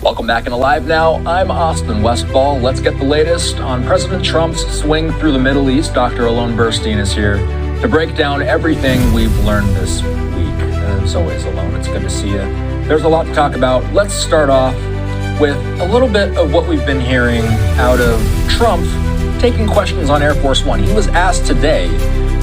Welcome back in Alive Now. I'm Austin Westfall. Let's get the latest on President Trump's swing through the Middle East. Dr. Alon Burstein is here to break down everything we've learned this week. As always, Alon, it's good to see you. There's a lot to talk about. Let's start off with a little bit of what we've been hearing out of Trump taking questions on Air Force One. He was asked today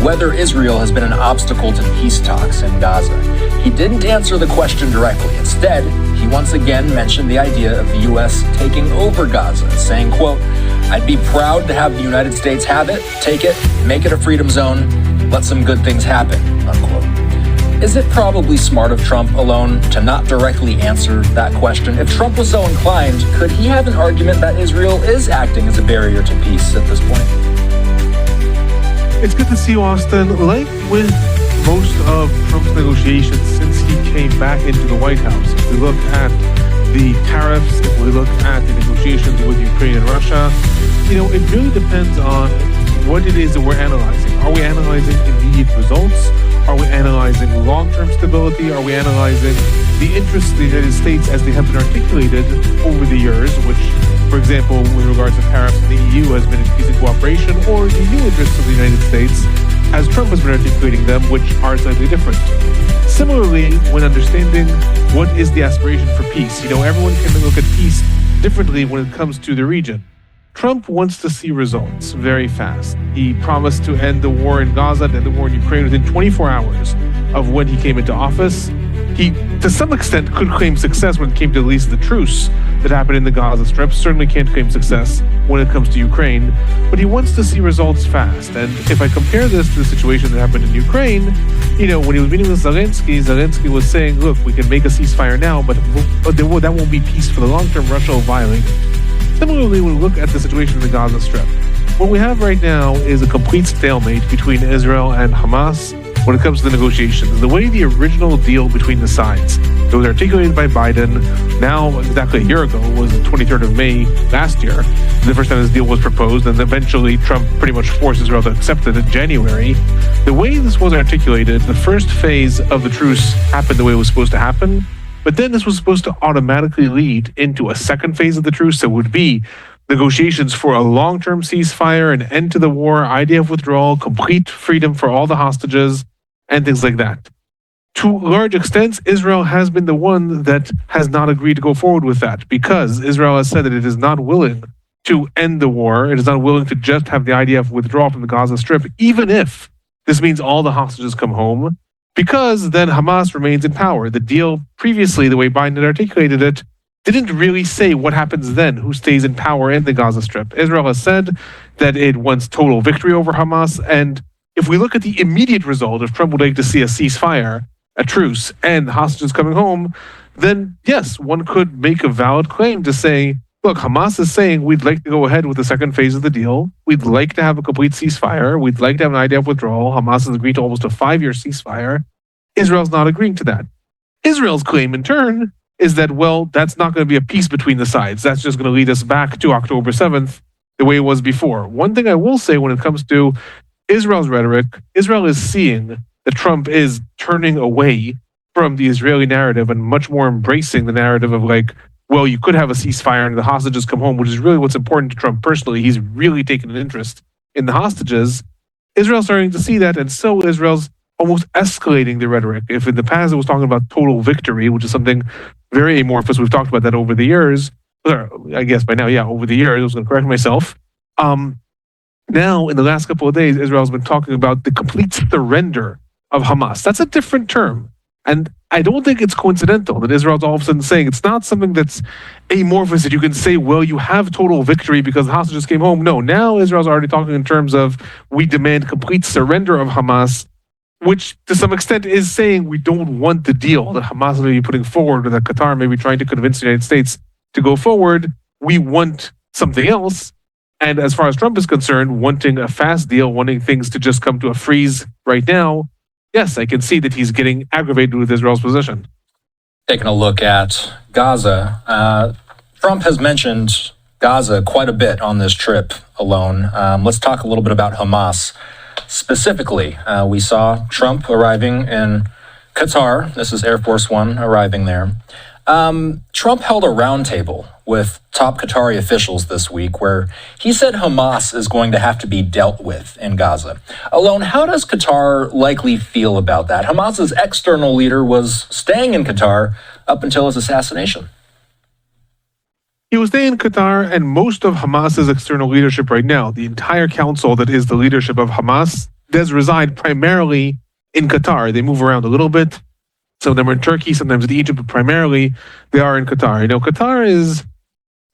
whether Israel has been an obstacle to peace talks in Gaza. He didn't answer the question directly. Instead, he once again mentioned the idea of the U.S. taking over Gaza, saying, quote, "I'd be proud to have the United States have it, take it, make it a freedom zone, let some good things happen," unquote. Is it probably smart of Trump alone to not directly answer that question? If Trump was so inclined, could he have an argument that Israel is acting as a barrier to peace at this point? It's good to see you, Austin. Like with most of Trump's negotiations since he came back into the White House, if we look at the tariffs, if we look at the negotiations with Ukraine and Russia, it really depends on what it is that we're analyzing. Are we analyzing immediate results? Are we analyzing long-term stability? Are we analyzing the interests of the United States as they have been articulated over the years, which, for example, with regards to tariffs, the EU has been increasing cooperation, or the new interests of the United States, as Trump has been articulating them, which are slightly different. Similarly, when understanding what is the aspiration for peace, everyone can look at peace differently when it comes to the region. Trump wants to see results very fast. He promised to end the war in Gaza and end the war in Ukraine within 24 hours of when he came into office. He, to some extent, could claim success when it came to at least the truce that happened in the Gaza Strip. Certainly can't claim success when it comes to Ukraine, but he wants to see results fast. And if I compare this to the situation that happened in Ukraine, when he was meeting with Zelensky was saying, look, we can make a ceasefire now, but that won't be peace for the long term. Russia will violate it. Similarly, when we look at the situation in the Gaza Strip, what we have right now is a complete stalemate between Israel and Hamas when it comes to the negotiations. The way the original deal between the sides that was articulated by Biden now exactly a year ago was the 23rd of May last year, the first time this deal was proposed, and eventually Trump pretty much forced Israel to accept it in January. The way this was articulated, the first phase of the truce happened the way it was supposed to happen, but then this was supposed to automatically lead into a second phase of the truce that would be negotiations for a long-term ceasefire, an end to the war, idea of withdrawal, complete freedom for all the hostages, and things like that. To large extents, Israel has been the one that has not agreed to go forward with that, because Israel has said that it is not willing to end the war. It is not willing to just have the idea of withdrawal from the Gaza Strip, even if this means all the hostages come home, because then Hamas remains in power. The deal previously, the way Biden had articulated it, didn't really say what happens then, who stays in power in the Gaza Strip. Israel has said that it wants total victory over Hamas, and if we look at the immediate result, if Trump would like to see a ceasefire, a truce, and the hostages coming home, then yes, one could make a valid claim to say, look, Hamas is saying we'd like to go ahead with the second phase of the deal. We'd like to have a complete ceasefire. We'd like to have an idea of withdrawal. Hamas has agreed to almost a 5-year ceasefire. Israel's not agreeing to that. Israel's claim, in turn, is that, well, that's not going to be a peace between the sides. That's just going to lead us back to October 7th, the way it was before. One thing I will say when it comes to Israel's rhetoric, Israel is seeing that Trump is turning away from the Israeli narrative and much more embracing the narrative of well, you could have a ceasefire and the hostages come home, which is really what's important to Trump personally. He's really taken an interest in the hostages. Israel's starting to see that, and so Israel's almost escalating the rhetoric. If in the past it was talking about total victory, which is something very amorphous, we've talked about that over the years, or I guess by now, over the years, I was going to correct myself. Now, in the last couple of days, Israel's been talking about the complete surrender of Hamas. That's a different term. And I don't think it's coincidental that Israel's all of a sudden saying it's not something that's amorphous that you can say, well, you have total victory because the hostages came home. No, now Israel's already talking in terms of we demand complete surrender of Hamas, which to some extent is saying we don't want the deal that Hamas may be putting forward or that Qatar may be trying to convince the United States to go forward. We want something else. And as far as Trump is concerned, wanting a fast deal, wanting things to just come to a freeze right now, yes, I can see that he's getting aggravated with Israel's position. Taking a look at Gaza, Trump has mentioned Gaza quite a bit on this trip alone. Let's talk a little bit about Hamas. Specifically, we saw Trump arriving in Qatar. This is Air Force One arriving there. Trump held a roundtable with top Qatari officials this week where he said Hamas is going to have to be dealt with in Gaza. Alon, how does Qatar likely feel about that? Hamas's external leader was staying in Qatar up until his assassination. He was staying in Qatar, and most of Hamas's external leadership right now, the entire council that is the leadership of Hamas, does reside primarily in Qatar. They move around a little bit. Some of them are in Turkey, sometimes in Egypt, but primarily they are in Qatar. You know, Qatar is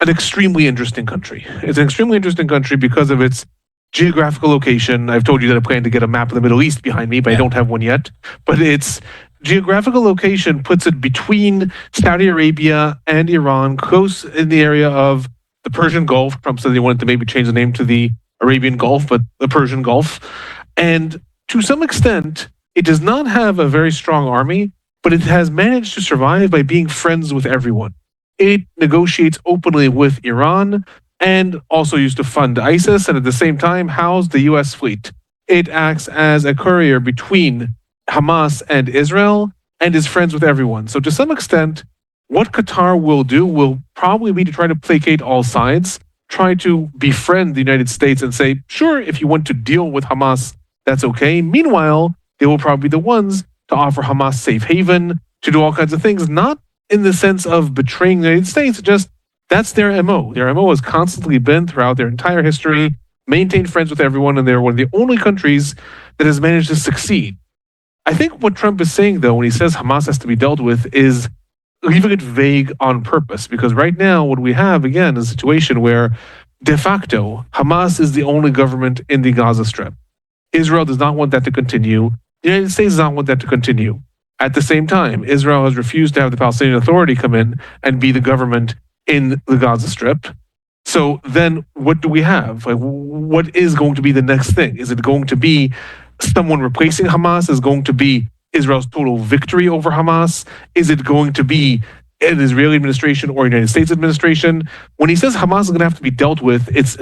an extremely interesting country. It's an extremely interesting country because of its geographical location. I've told you that I plan to get a map of the Middle East behind me, but I don't have one yet. But its geographical location puts it between Saudi Arabia and Iran, close in the area of the Persian Gulf. Trump said they wanted to maybe change the name to the Arabian Gulf, but the Persian Gulf. And to some extent, it does not have a very strong army, but it has managed to survive by being friends with everyone. It negotiates openly with Iran and also used to fund ISIS, and at the same time house the US fleet. It acts as a courier between Hamas and Israel and is friends with everyone. So to some extent, what Qatar will do will probably be to try to placate all sides, try to befriend the United States and say, sure, if you want to deal with Hamas, that's okay. Meanwhile, they will probably be the ones to offer Hamas safe haven, to do all kinds of things, not in the sense of betraying the United States, just that's their MO. Their MO has constantly been throughout their entire history, maintain friends with everyone, and they're one of the only countries that has managed to succeed. I think what Trump is saying, though, when he says Hamas has to be dealt with, is leaving it vague on purpose. Because right now, what we have, again, is a situation where de facto, Hamas is the only government in the Gaza Strip. Israel does not want that to continue. The United States does not want that to continue. At the same time, Israel has refused to have the Palestinian Authority come in and be the government in the Gaza Strip. So then what do we have? Like, what is going to be the next thing? Is it going to be someone replacing Hamas? Is it going to be Israel's total victory over Hamas? Is it going to be an Israeli administration or United States administration? When he says Hamas is going to have to be dealt with, it's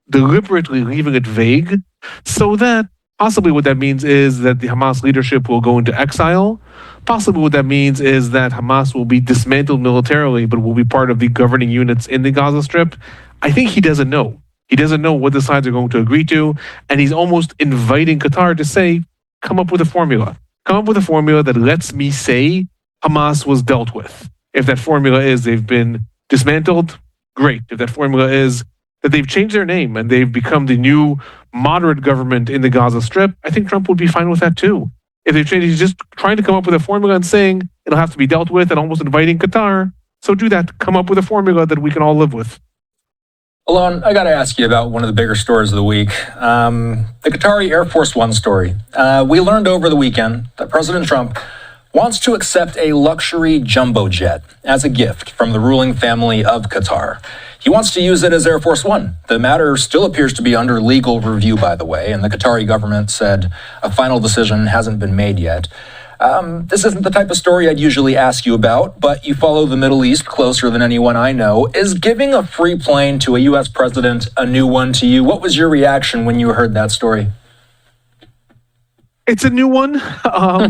deliberately leaving it vague so that possibly what that means is that the Hamas leadership will go into exile. Possibly what that means is that Hamas will be dismantled militarily, but will be part of the governing units in the Gaza Strip. I think he doesn't know. He doesn't know what the sides are going to agree to, and he's almost inviting Qatar to say, come up with a formula. Come up with a formula that lets me say Hamas was dealt with. If that formula is they've been dismantled, great. If that formula is that they've changed their name and they've become the new moderate government in the Gaza Strip, I think Trump would be fine with that too. If they've changed, he's just trying to come up with a formula and saying it'll have to be dealt with and almost inviting Qatar. So do that. Come up with a formula that we can all live with. Alon, I got to ask you about one of the bigger stories of the week, the Qatari Air Force One story. We learned over the weekend that President Trump wants to accept a luxury jumbo jet as a gift from the ruling family of Qatar. He wants to use it as Air Force One. The matter still appears to be under legal review, by the way, and the Qatari government said a final decision hasn't been made yet. This isn't the type of story I'd usually ask you about, but you follow the Middle East closer than anyone I know. Is giving a free plane to a U.S. president a new one to you? What was your reaction when you heard that story? It's a new one,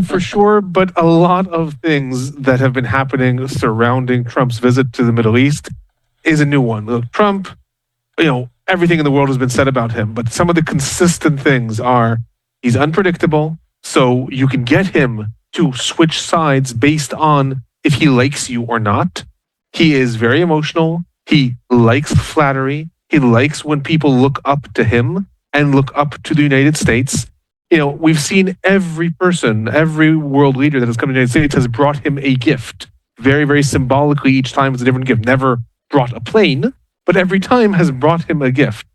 for sure, but a lot of things that have been happening surrounding Trump's visit to the Middle East is a new one. Look, Trump, everything in the world has been said about him, but some of the consistent things are he's unpredictable, so you can get him to switch sides based on if he likes you or not. He is very emotional. He likes flattery. He likes when people look up to him and look up to the United States. We've seen every person, every world leader that has come to the United States has brought him a gift. Very, very symbolically, each time it's a different gift. Never brought a plane, but every time has brought him a gift.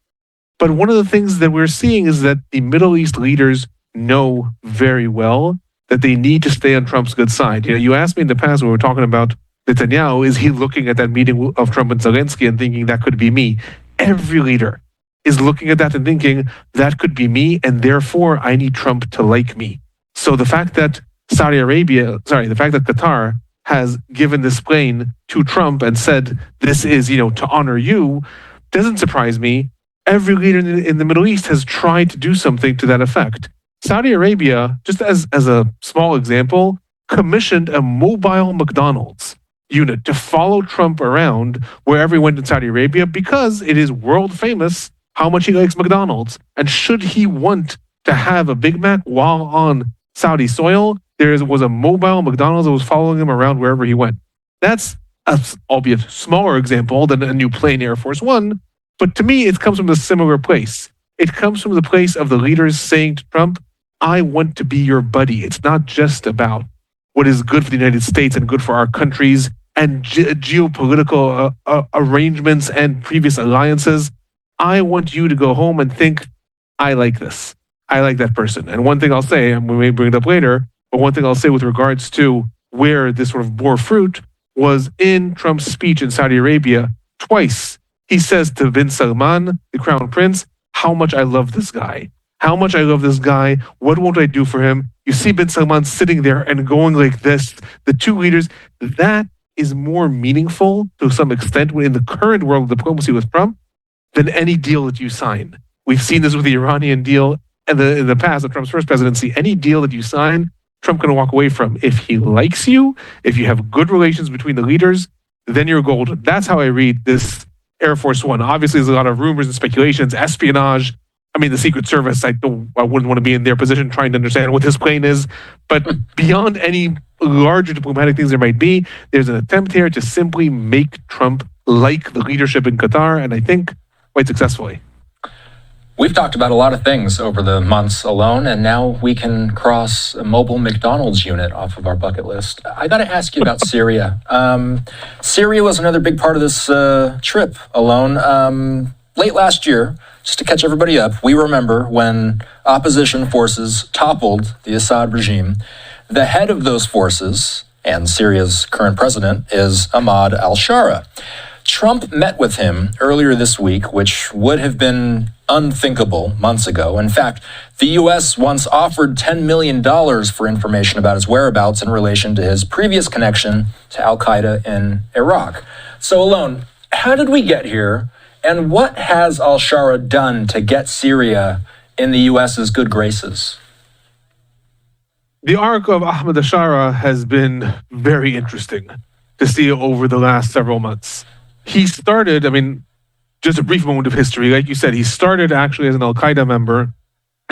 But one of the things that we're seeing is that the Middle East leaders know very well that they need to stay on Trump's good side. You asked me in the past when we were talking about Netanyahu, is he looking at that meeting of Trump and Zelensky and thinking that could be me? Every leader is looking at that and thinking that could be me, and therefore I need Trump to like me. So the fact that Qatar has given this plane to Trump and said this is, to honor you, doesn't surprise me. Every leader in the Middle East has tried to do something to that effect. Saudi Arabia, just as a small example, commissioned a mobile McDonald's unit to follow Trump around wherever he went in Saudi Arabia because it is world famous how much he likes McDonald's. And should he want to have a Big Mac while on Saudi soil, there was a mobile McDonald's that was following him around wherever he went. That's a, albeit smaller example than a new plane Air Force One, but to me, it comes from a similar place. It comes from the place of the leaders saying to Trump, I want to be your buddy. It's not just about what is good for the United States and good for our countries and geopolitical arrangements and previous alliances. I want you to go home and think, I like this. I like that person. And one thing I'll say, and we may bring it up later, but one thing I'll say with regards to where this sort of bore fruit was in Trump's speech in Saudi Arabia twice. He says to bin Salman, the crown prince, how much I love this guy. How much I love this guy. What won't I do for him? You see bin Salman sitting there and going like this. The two leaders, that is more meaningful to some extent in the current world of diplomacy with Trump than any deal that you sign. We've seen this with the Iranian deal and in the past of Trump's first presidency. Any deal that you sign, Trump can walk away from. If he likes you, if you have good relations between the leaders, then you're golden. That's how I read this Air Force One. Obviously, there's a lot of rumors and speculations, espionage. I mean, the Secret Service, I wouldn't want to be in their position trying to understand what this plane is. But beyond any larger diplomatic things there might be, there's an attempt here to simply make Trump like the leadership in Qatar, and I think quite successfully. We've talked about a lot of things over the months alone, and now we can cross a mobile McDonald's unit off of our bucket list. I got to ask you about Syria. Syria was another big part of this trip alone. Late last year, just to catch everybody up, we remember when opposition forces toppled the Assad regime. The head of those forces, and Syria's current president, is Ahmad al-Shara. Trump met with him earlier this week, which would have been unthinkable months ago. In fact, the U.S. once offered $10 million for information about his whereabouts in relation to his previous connection to al-Qaeda in Iraq. So, Alon, how did we get here, and what has al-Shara done to get Syria in the U.S.'s good graces? The arc of Ahmad al-Shara has been very interesting to see over the last several months. He started, just a brief moment of history. Like you said, he started actually as an Al-Qaeda member, and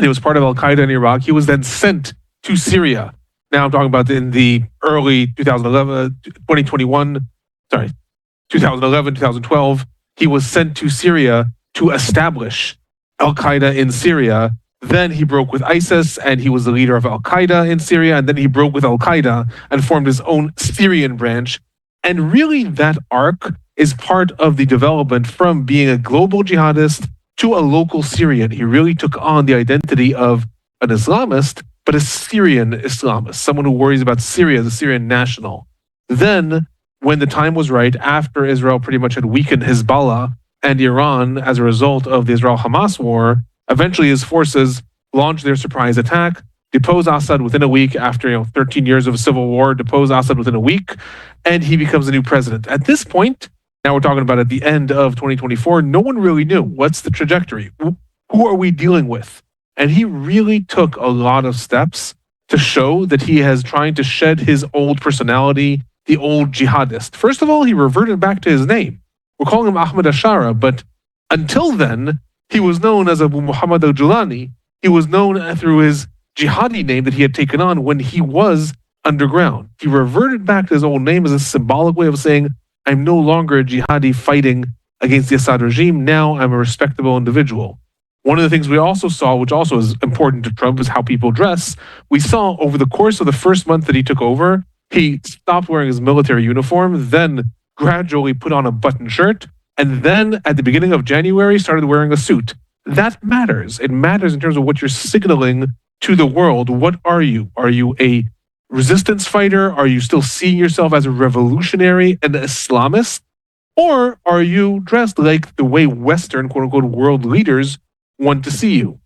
he was part of Al-Qaeda in Iraq. He was then sent to Syria. Now I'm talking about in the early 2011, 2012. He was sent to Syria to establish Al-Qaeda in Syria. Then he broke with ISIS, and he was the leader of Al-Qaeda in Syria. And then he broke with Al-Qaeda and formed his own Syrian branch. And really, that arc is part of the development from being a global jihadist to a local Syrian. He really took on the identity of an Islamist, but a Syrian Islamist, someone who worries about Syria as a Syrian national. Then, when the time was right, after Israel pretty much had weakened Hezbollah and Iran as a result of the Israel-Hamas war, eventually his forces launched their surprise attack, deposed Assad within a week after 13 years of a civil war, deposed Assad within a week, and he becomes the new president. At this point, now we're talking about at the end of 2024, no one really knew what's the trajectory. Who are we dealing with? And he really took a lot of steps to show that he has trying to shed his old personality, the old jihadist. First of all, he reverted back to his name. We're calling him Ahmad al-Shara, but until then, he was known as Abu Muhammad al-Julani. He was known through his jihadi name that he had taken on when he was underground. He reverted back to his old name as a symbolic way of saying, I'm no longer a jihadi fighting against the Assad regime. Now I'm a respectable individual. One of the things we also saw, which also is important to Trump, is how people dress. We saw over the course of the first month that he took over, he stopped wearing his military uniform, then gradually put on a button shirt, and then at the beginning of January started wearing a suit. That matters. It matters in terms of what you're signaling to the world. What are you? Are you a resistance fighter? Are you still seeing yourself as a revolutionary and Islamist? Or are you dressed like the way Western, quote unquote, world leaders want to see you?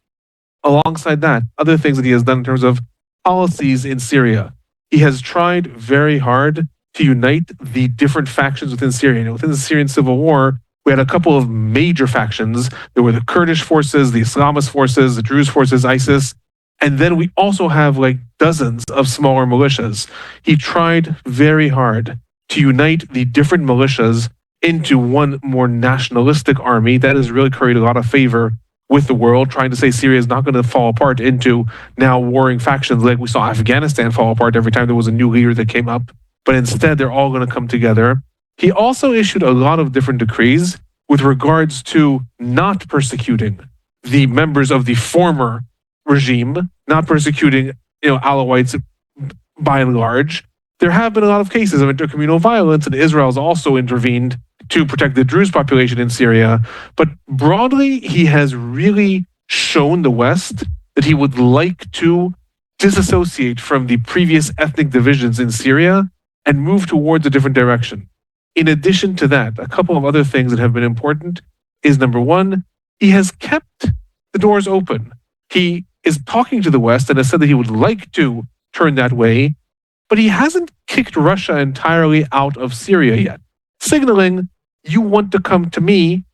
Alongside that, other things that he has done in terms of policies in Syria. He has tried very hard to unite the different factions within Syria. Within the Syrian civil war, we had a couple of major factions. There were the Kurdish forces, the Islamist forces, the Druze forces, ISIS. And then we also have like dozens of smaller militias. He tried very hard to unite the different militias into one more nationalistic army that has really created a lot of favor with the world, trying to say Syria is not going to fall apart into now warring factions like we saw Afghanistan fall apart every time there was a new leader that came up, but instead they're all going to come together. He also issued a lot of different decrees with regards to not persecuting the members of the former regime, not persecuting Alawites by and large. There have been a lot of cases of intercommunal violence, and Israel has also intervened to protect the Druze population in Syria. But broadly, he has really shown the West that he would like to disassociate from the previous ethnic divisions in Syria and move towards a different direction. In addition to that, a couple of other things that have been important is, number one, he has kept the doors open. He is talking to the West and has said that he would like to turn that way, but he hasn't kicked Russia entirely out of Syria yet, signaling, you want to come to me,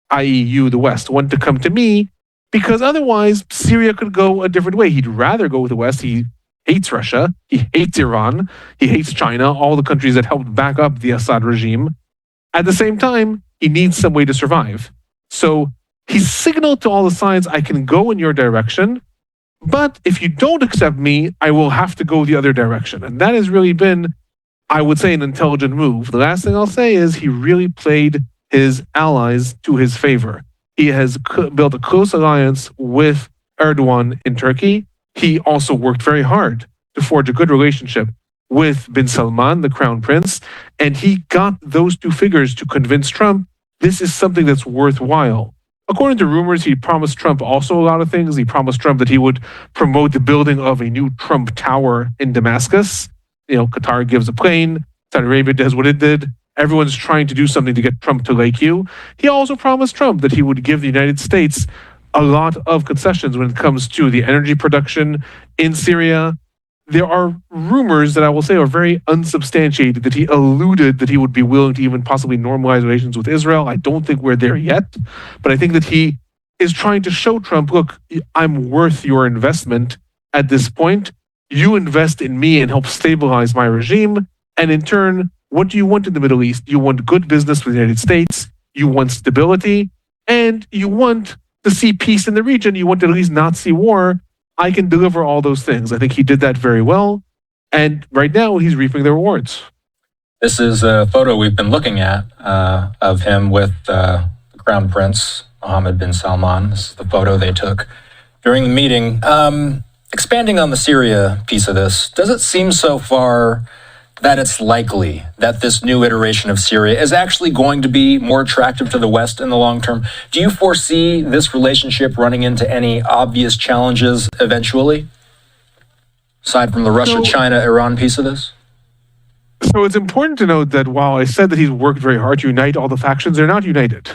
i.e. you, the West, want to come to me, because otherwise Syria could go a different way. He'd rather go with the West. He hates Russia. He hates Iran. He hates China, all the countries that helped back up the Assad regime. At the same time, he needs some way to survive. So he signaled to all the sides, I can go in your direction, but if you don't accept me, I will have to go the other direction. And that has really been, I would say, an intelligent move. The last thing I'll say is he really played his allies to his favor. He has built a close alliance with Erdogan in Turkey. He also worked very hard to forge a good relationship with bin Salman, the crown prince, and he got those two figures to convince Trump this is something that's worthwhile. According to rumors, he promised Trump also a lot of things. He promised Trump that he would promote the building of a new Trump Tower in Damascus. Qatar gives a plane. Saudi Arabia does what it did. Everyone's trying to do something to get Trump to like you. He also promised Trump that he would give the United States a lot of concessions when it comes to the energy production in Syria. There are rumors that I will say are very unsubstantiated that he alluded that he would be willing to even possibly normalize relations with Israel. I don't think we're there yet, but I think that he is trying to show Trump, look, I'm worth your investment at this point. You invest in me and help stabilize my regime. And in turn, what do you want in the Middle East? You want good business with the United States. You want stability, and you want to see peace in the region. You want to at least not see war. I can deliver all those things. I think he did that very well. And right now, he's reaping the rewards. This is a photo we've been looking at of him with the Crown Prince, Mohammed bin Salman. This is the photo they took during the meeting. Expanding on the Syria piece of this, does it seem so far that it's likely that this new iteration of Syria is actually going to be more attractive to the West in the long term? Do you foresee this relationship running into any obvious challenges eventually, aside from the Russia, China, Iran piece of this? So it's important to note that while I said that he's worked very hard to unite all the factions, they're not united.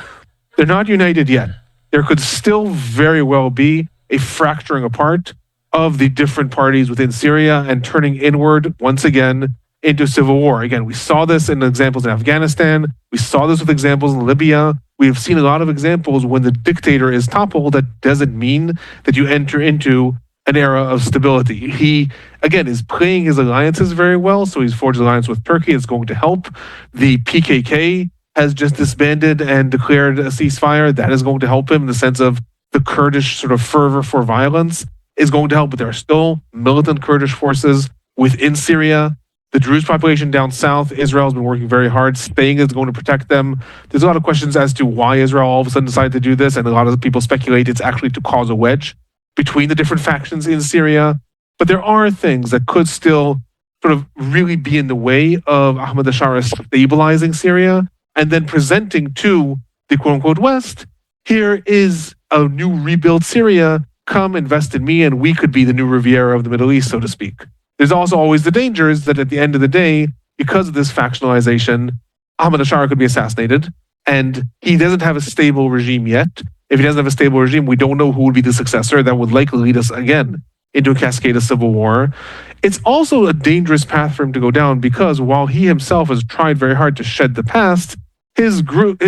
They're not united yet. There could still very well be a fracturing apart of the different parties within Syria and turning inward once again into civil war. Again, we saw this in examples in Afghanistan. We saw this with examples in Libya. We have seen a lot of examples when the dictator is toppled. That doesn't mean that you enter into an era of stability. He, again, is playing his alliances very well. So he's forged an alliance with Turkey. It's going to help. The PKK has just disbanded and declared a ceasefire. That is going to help him in the sense of the Kurdish sort of fervor for violence is going to help. But there are still militant Kurdish forces within Syria. The Druze population down south, Israel has been working very hard. Spain is going to protect them. There's a lot of questions as to why Israel all of a sudden decided to do this, and a lot of people speculate it's actually to cause a wedge between the different factions in Syria. But there are things that could still sort of really be in the way of Ahmadinejad stabilizing Syria and then presenting to the quote-unquote West, here is a new rebuilt Syria. Come invest in me, and we could be the new Riviera of the Middle East, so to speak. There's also always the dangers that at the end of the day, because of this factionalization, Ahmadinejad could be assassinated, and he doesn't have a stable regime yet. If he doesn't have a stable regime, we don't know who would be the successor. That would likely lead us again into a cascade of civil war. It's also a dangerous path for him to go down because while he himself has tried very hard to shed the past, his group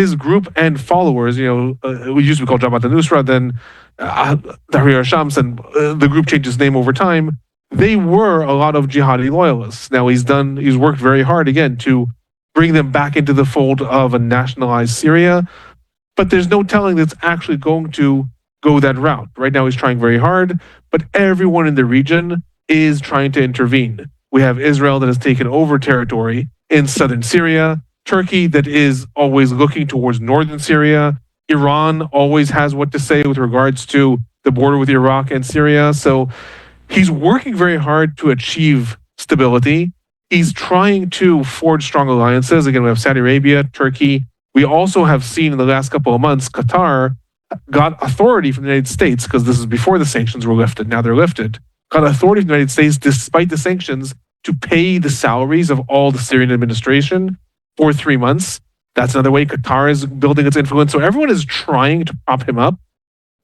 and followers, we used to be called Jabhat al-Nusra, then Tahrir al-Shams, and the group changed its name over time. They were a lot of jihadi loyalists. Now he's worked very hard again to bring them back into the fold of a nationalized Syria. But there's no telling that's actually going to go that route. Right now, he's trying very hard, but everyone in the region is trying to intervene. We have Israel that has taken over territory in southern Syria, Turkey that is always looking towards northern Syria, Iran always has what to say with regards to the border with Iraq and Syria. So he's working very hard to achieve stability. He's trying to forge strong alliances. Again, we have Saudi Arabia, Turkey. We also have seen in the last couple of months, Qatar got authority from the United States, because this is before the sanctions were lifted. Now they're lifted. Got authority from the United States, despite the sanctions, to pay the salaries of all the Syrian administration for 3 months. That's another way Qatar is building its influence. So everyone is trying to prop him up.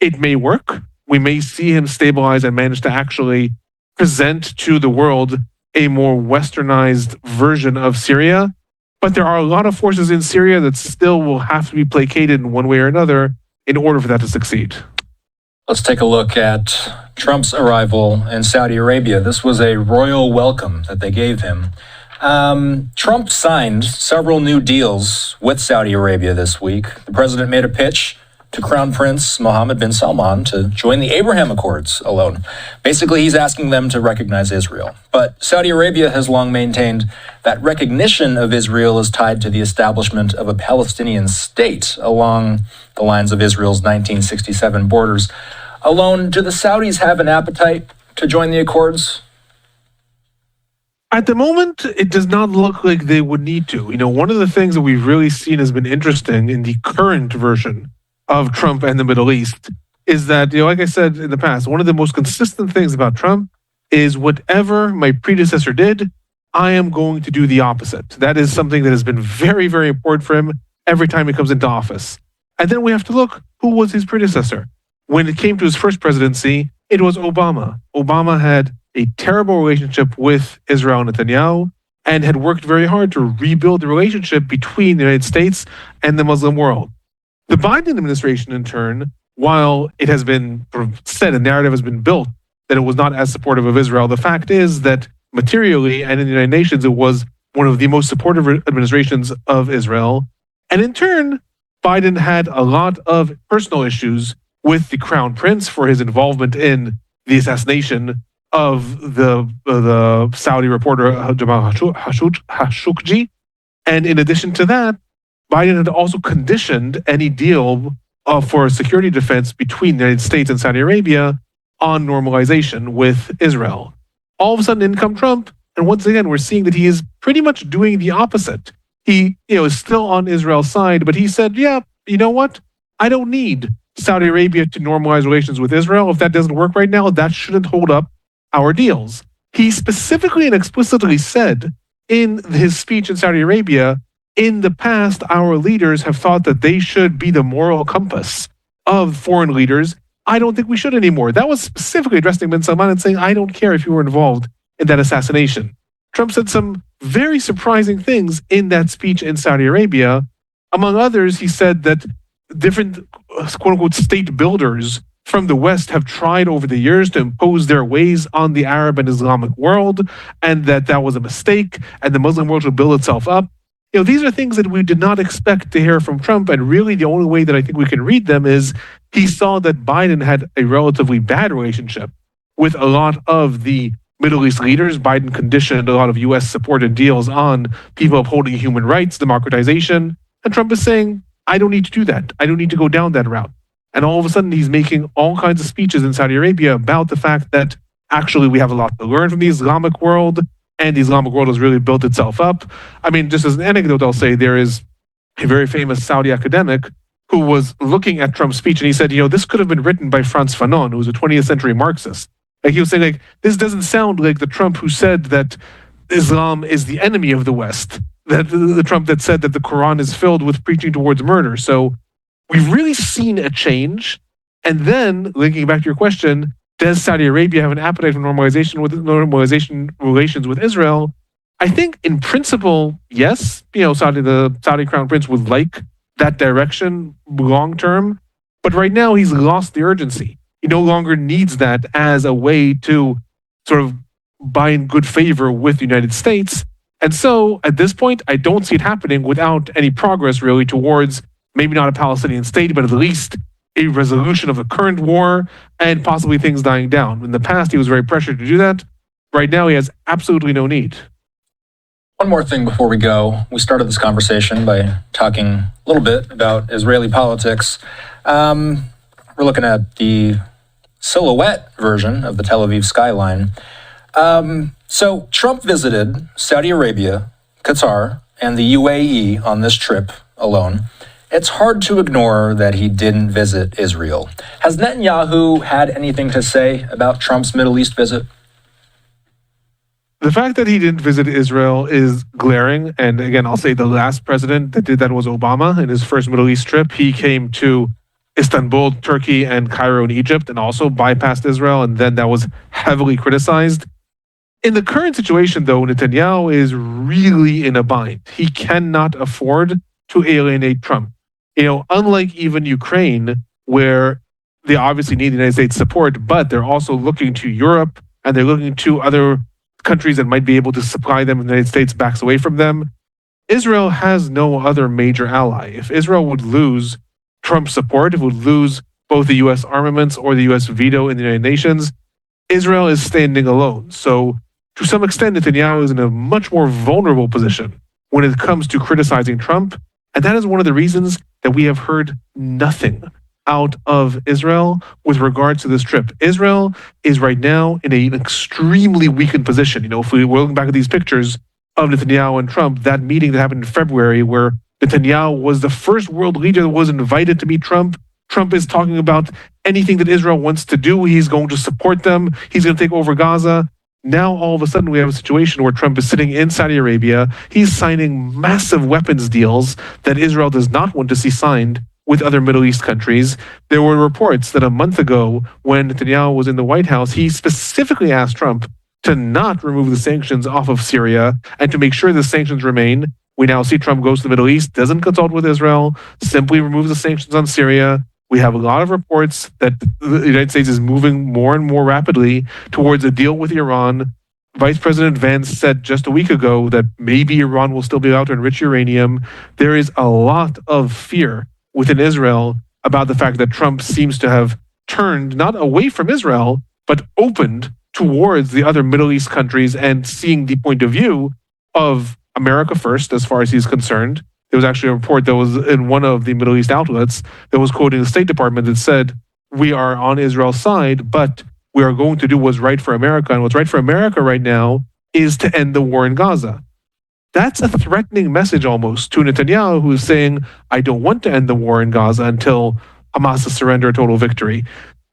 It may work. We may see him stabilize and manage to actually present to the world a more westernized version of Syria. But there are a lot of forces in Syria that still will have to be placated in one way or another in order for that to succeed. Let's take a look at Trump's arrival in Saudi Arabia. This was a royal welcome that they gave him. Trump signed several new deals with Saudi Arabia this week. The president made a pitch to Crown Prince Mohammed bin Salman to join the Abraham Accords alone. Basically, he's asking them to recognize Israel. But Saudi Arabia has long maintained that recognition of Israel is tied to the establishment of a Palestinian state along the lines of Israel's 1967 borders. Alon, do the Saudis have an appetite to join the Accords? At the moment, it does not look like they would need to. You know, one of the things that we've really seen has been interesting in the current version of Trump and the Middle East is that, you know, like I said in the past, one of the most consistent things about Trump is whatever my predecessor did, I am going to do the opposite. That is something that has been very, very important for him every time he comes into office. And then we have to look, who was his predecessor? When it came to his first presidency, it was Obama. Obama had a terrible relationship with Israel Netanyahu and had worked very hard to rebuild the relationship between the United States and the Muslim world. The Biden administration, in turn, while it has been said, a narrative has been built that it was not as supportive of Israel, the fact is that materially and in the United Nations, it was one of the most supportive administrations of Israel. And in turn, Biden had a lot of personal issues with the Crown Prince for his involvement in the assassination of the Saudi reporter Jamal Khashoggi. And in addition to that, Biden had also conditioned any deal for security defense between the United States and Saudi Arabia on normalization with Israel. All of a sudden, in comes Trump, and once again, we're seeing that he is pretty much doing the opposite. He, is still on Israel's side, but he said, "Yeah, you know what? I don't need Saudi Arabia to normalize relations with Israel. If that doesn't work right now, that shouldn't hold up our deals." He specifically and explicitly said in his speech in Saudi Arabia, in the past, our leaders have thought that they should be the moral compass of foreign leaders. I don't think we should anymore. That was specifically addressing bin Salman and saying, I don't care if you were involved in that assassination. Trump said some very surprising things in that speech in Saudi Arabia. Among others, he said that different quote-unquote state builders from the West have tried over the years to impose their ways on the Arab and Islamic world, and that was a mistake, and the Muslim world should build itself up. These are things that we did not expect to hear from Trump, and really the only way that I think we can read them is he saw that Biden had a relatively bad relationship with a lot of the Middle East leaders. Biden conditioned a lot of U.S. supported deals on people upholding human rights, democratization, and Trump is saying, I don't need to do that. I don't need to go down that route. And all of a sudden, he's making all kinds of speeches in Saudi Arabia about the fact that actually we have a lot to learn from the Islamic world, and the Islamic world has really built itself up. I mean, just as an anecdote, I'll say there is a very famous Saudi academic who was looking at Trump's speech, and he said, this could have been written by Frantz Fanon, who was a 20th century Marxist. Like he was saying, this doesn't sound like the Trump who said that Islam is the enemy of the West, that the Trump that said that the Quran is filled with preaching towards murder. So we've really seen a change. And then, linking back to your question, does Saudi Arabia have an appetite for normalization relations with Israel? I think in principle, yes. The Saudi Crown Prince would like that direction long term. But right now, he's lost the urgency. He no longer needs that as a way to sort of buy in good favor with the United States. And so at this point, I don't see it happening without any progress really towards maybe not a Palestinian state, but at least a resolution of the current war and possibly things dying down. In the past, he was very pressured to do that. Right now, he has absolutely no need. One more thing before we go. We started this conversation by talking a little bit about Israeli politics. We're looking at the silhouette version of the Tel Aviv skyline. So Trump visited Saudi Arabia, Qatar, and the UAE on this trip alone. It's hard to ignore that he didn't visit Israel. Has Netanyahu had anything to say about Trump's Middle East visit? The fact that he didn't visit Israel is glaring. And again, I'll say the last president that did that was Obama in his first Middle East trip. He came to Istanbul, Turkey, and Cairo in Egypt, and also bypassed Israel. And then that was heavily criticized. In the current situation, though, Netanyahu is really in a bind. He cannot afford to alienate Trump. Unlike even Ukraine, where they obviously need the United States support, but they're also looking to Europe and they're looking to other countries that might be able to supply them if the United States backs away from them. Israel has no other major ally. If Israel would lose Trump's support, if it would lose both the U.S. armaments or the U.S. veto in the United Nations, Israel is standing alone. So to some extent, Netanyahu is in a much more vulnerable position when it comes to criticizing Trump. And that is one of the reasons that we have heard nothing out of Israel with regards to this trip. Israel is right now in an extremely weakened position. If we're looking back at these pictures of Netanyahu and Trump, that meeting that happened in February where Netanyahu was the first world leader that was invited to meet Trump. Trump is talking about anything that Israel wants to do. He's going to support them. He's going to take over Gaza. Now, all of a sudden, we have a situation where Trump is sitting in Saudi Arabia. He's signing massive weapons deals that Israel does not want to see signed with other Middle East countries. There were reports that a month ago, when Netanyahu was in the White House, he specifically asked Trump to not remove the sanctions off of Syria and to make sure the sanctions remain. We now see Trump goes to the Middle East, doesn't consult with Israel, simply removes the sanctions on Syria. We have a lot of reports that the United States is moving more and more rapidly towards a deal with Iran. Vice President Vance said just a week ago that maybe Iran will still be allowed to enrich uranium. There is a lot of fear within Israel about the fact that Trump seems to have turned not away from Israel, but opened towards the other Middle East countries and seeing the point of view of America first, as far as he's concerned. There was actually a report that was in one of the Middle East outlets that was quoting the State Department that said, we are on Israel's side, but we are going to do what's right for America. And what's right for America right now is to end the war in Gaza. That's a threatening message almost to Netanyahu, who is saying, I don't want to end the war in Gaza until Hamas surrender a total victory.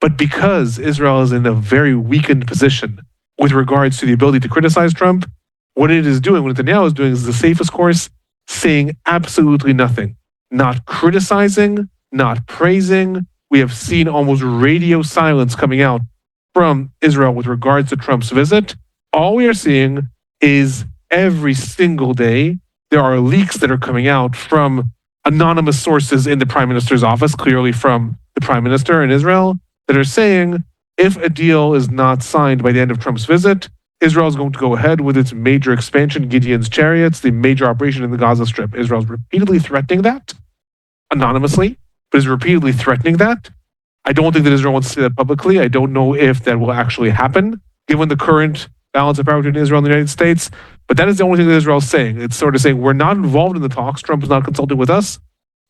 But because Israel is in a very weakened position with regards to the ability to criticize Trump, what it is doing, what Netanyahu is doing, is the safest course, saying absolutely nothing, not criticizing, not praising. We have seen almost radio silence coming out from Israel with regards to Trump's visit. All we are seeing is every single day, there are leaks that are coming out from anonymous sources in the Prime Minister's office, clearly from the Prime Minister in Israel, that are saying if a deal is not signed by the end of Trump's visit, Israel is going to go ahead with its major expansion, Gideon's Chariots, the major operation in the Gaza Strip. Israel is repeatedly threatening that, anonymously, but is repeatedly threatening that. I don't think that Israel wants to say that publicly. I don't know if that will actually happen, given the current balance of power between Israel and the United States. But that is the only thing that Israel is saying. It's sort of saying, we're not involved in the talks. Trump is not consulting with us.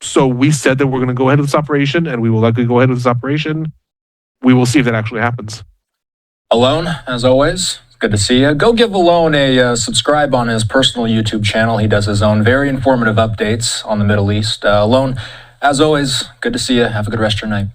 So we said that we're going to go ahead with this operation, and we will likely go ahead with this operation. We will see if that actually happens. Alon, as always, good to see you. Go give Alon a subscribe on his personal YouTube channel. He does his own very informative updates on the Middle East. Alon, as always, good to see you. Have a good rest of your night.